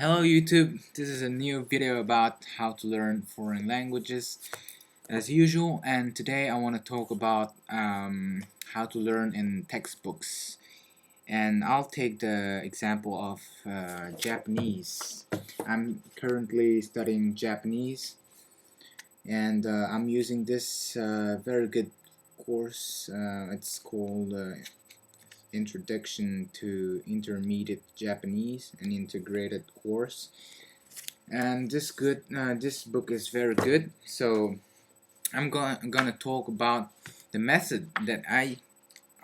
Hello YouTube, this is a new video about how to learn foreign languages as usual, and today I want to talk about how to learn in textbooks, and I'll take the example of Japanese. I'm currently studying Japanese, and I'm using this very good course. It's called Introduction to Intermediate Japanese, an integrated course, and this book is very good. So I'm gonna talk about the method that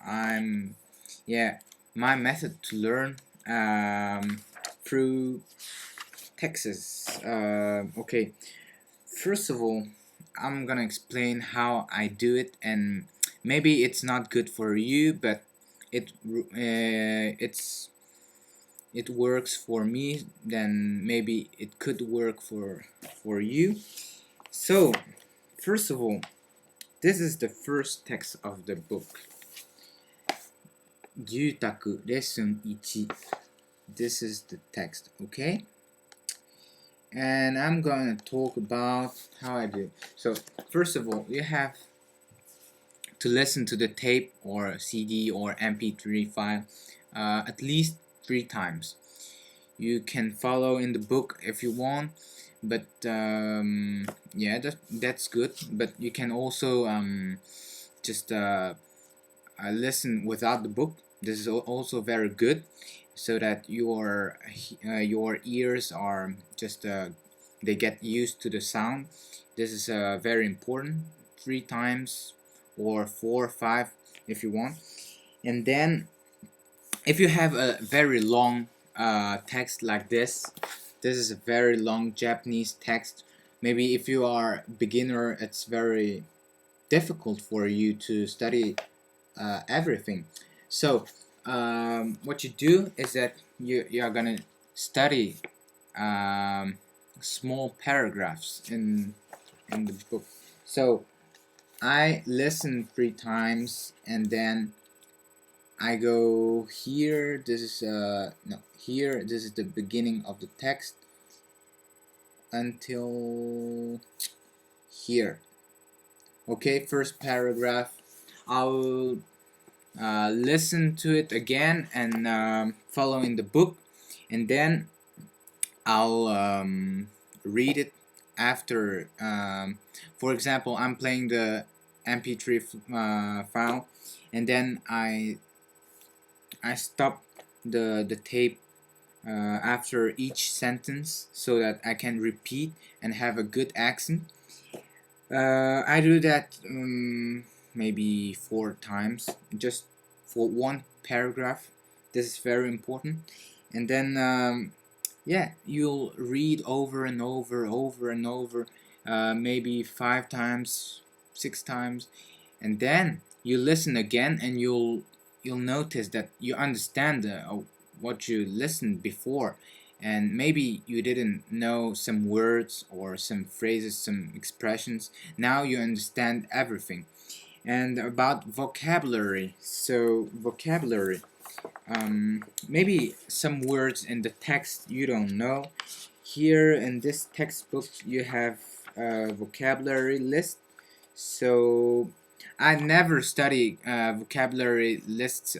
I'm yeah my method to learn through Texas. Okay, first of all, I'm gonna explain how I do it, and maybe it's not good for you, but it works for me. Then maybe it could work for you. So first of all, this is the first text of the book. 住宅 lesson 1. This is the text, okay? And I'm gonna talk about how I do. So first of all, you have to listen to the tape or CD or MP3 file at least 3 times. You can follow in the book if you want, but yeah, that's good. But you can also just listen without the book. This is also very good, so that your ears are just they get used to the sound. This is very important. 3 times or 4 or 5 if you want. And then if you have a very long text like this is a very long Japanese text. Maybe if you are beginner, it's very difficult for you to study everything. So what you do is that you are gonna study small paragraphs in the book. So I listen 3 times, and then I go here. This is no, here. This is the beginning of the text until here. Okay, first paragraph. I'll listen to it again and follow in the book, and then I'll read it after. For example, I'm playing the MP3 file, and then I stop the tape after each sentence so that I can repeat and have a good accent. I do that maybe 4 times, just for one paragraph. This is very important. And then yeah, you'll read over and over, maybe 5 times, 6 times, and then you listen again, and you'll notice that you understand what you listened before, and maybe you didn't know some words or some phrases, some expressions. Now you understand everything. And about vocabulary, so vocabulary, maybe some words in the text you don't know. Here in this textbook you have a vocabulary list. So I never study vocabulary lists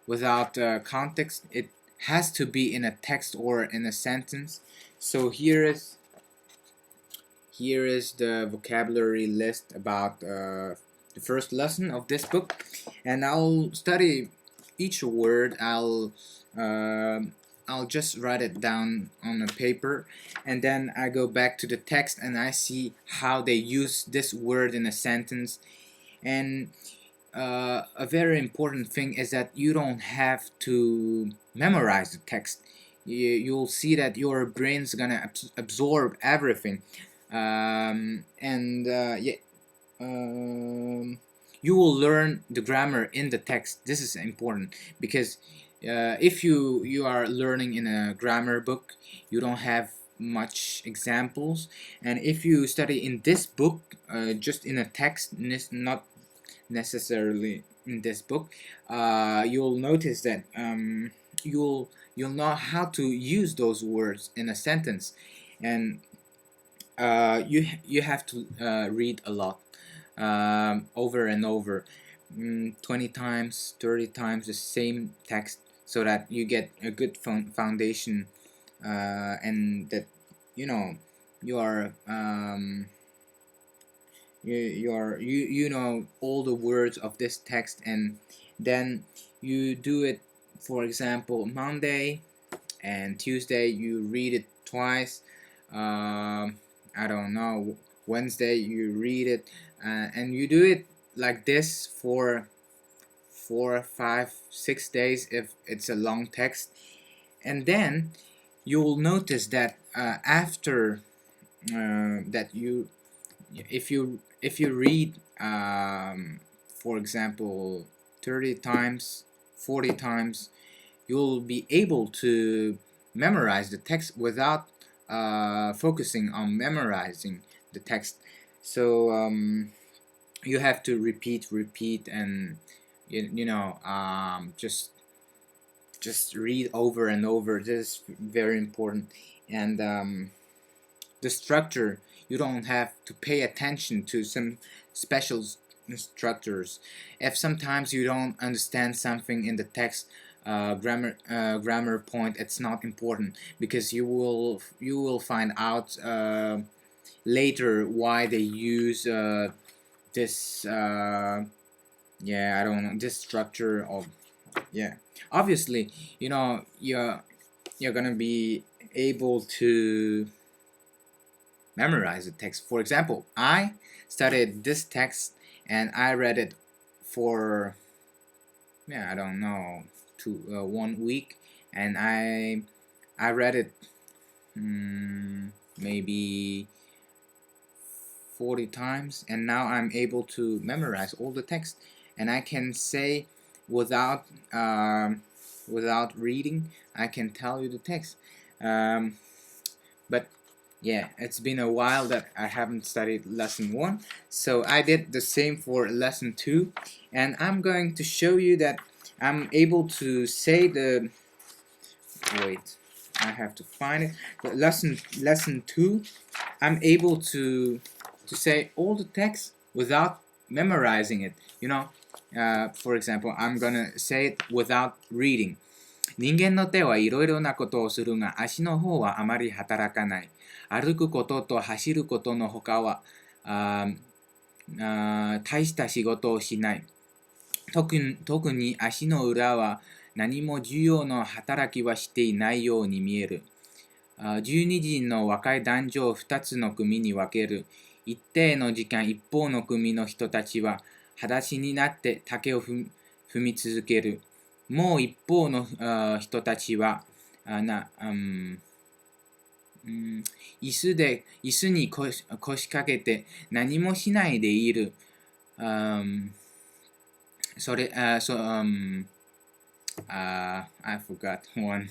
without context. It has to be in a text or in a sentence. So here is the vocabulary list about the first lesson of this book, and I'll study each word. I'll just write it down on a paper, and then I go back to the text and I see how they use this word in a sentence. And a very important thing is that you don't have to memorize the text. You'll see that your brain's gonna absorb everything, and yeah, you will learn the grammar in the text. This is important because if you are learning in a grammar book, you don't have much examples, and if you study in this book just in a text, not necessarily in this book, you'll notice that you'll know how to use those words in a sentence. And you have to read a lot, over and over, 20 times, 30 times the same text, so that you get a good foundation, and that you know you are you know all the words of this text. And then you do it, for example, Monday and Tuesday you read it twice. I don't know, Wednesday you read it, and you do it like this for 4, 5, 6 days if it's a long text. And then you'll notice that after that you if you read, for example, 30 times, 40 times, you'll be able to memorize the text without focusing on memorizing the text. So you have to repeat, and just read over and over. This is very important. And the structure, you don't have to pay attention to some special structures. If sometimes you don't understand something in the text, grammar point, it's not important, because you will find out later why they use this I don't know, this structure of, obviously, you're gonna be able to memorize the text. For example, I studied this text and I read it for I don't know, 1 week, and I read it maybe 40 times, and now I'm able to memorize all the text, and I can say without reading, I can tell you the text. But it's been a while that I haven't studied lesson 1, so I did the same for lesson 2, and I'm going to show you that I'm able to say the wait, I have to find it. But lesson 2, I'm able to say all the text without memorizing it. For example, I'm gonna say it without reading. 人間の手はいろいろなことをするが、足の方はあまり働かない。歩くことと走ることのほかは大した仕事をしない。特に足の裏は何も重要な働きはしていないように見える。12人の若い男女を2つの組に分ける。一定の時間、一方の組の人たちは裸足になって竹を踏み続ける。もう一方の人たちは椅子に腰掛けて何もしないでいる。I forgot one.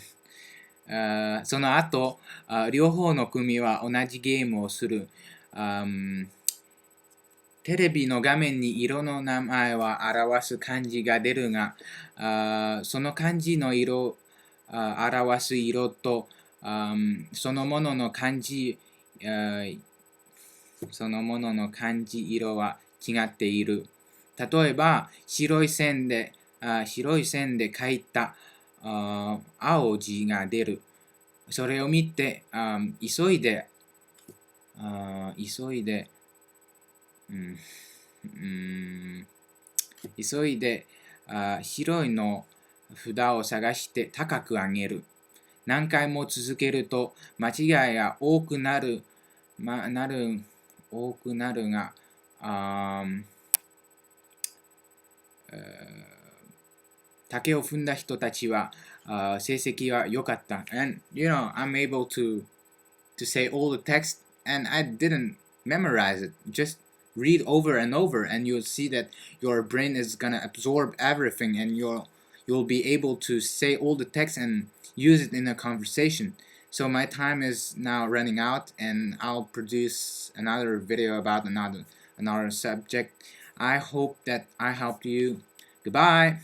その後、両方の組は同じゲームをする。テレビの画面に色の名前は表す漢字が出るが、その漢字の色、表す色と、そのものの漢字色は違っている。例えば、白い線で書いた青字が出る。それを見て、急いで白いの札を探して高く上げる。何回も続けると間違いが多くなるが、竹を踏んだ人たちは成績は良かった。And I'm able to say all the text, and I didn't memorize it. Just read over and over, and you'll see that your brain is gonna absorb everything, and you'll be able to say all the text and use it in a conversation. So my time is now running out, and I'll produce another video about another subject. I hope that I helped you. Goodbye.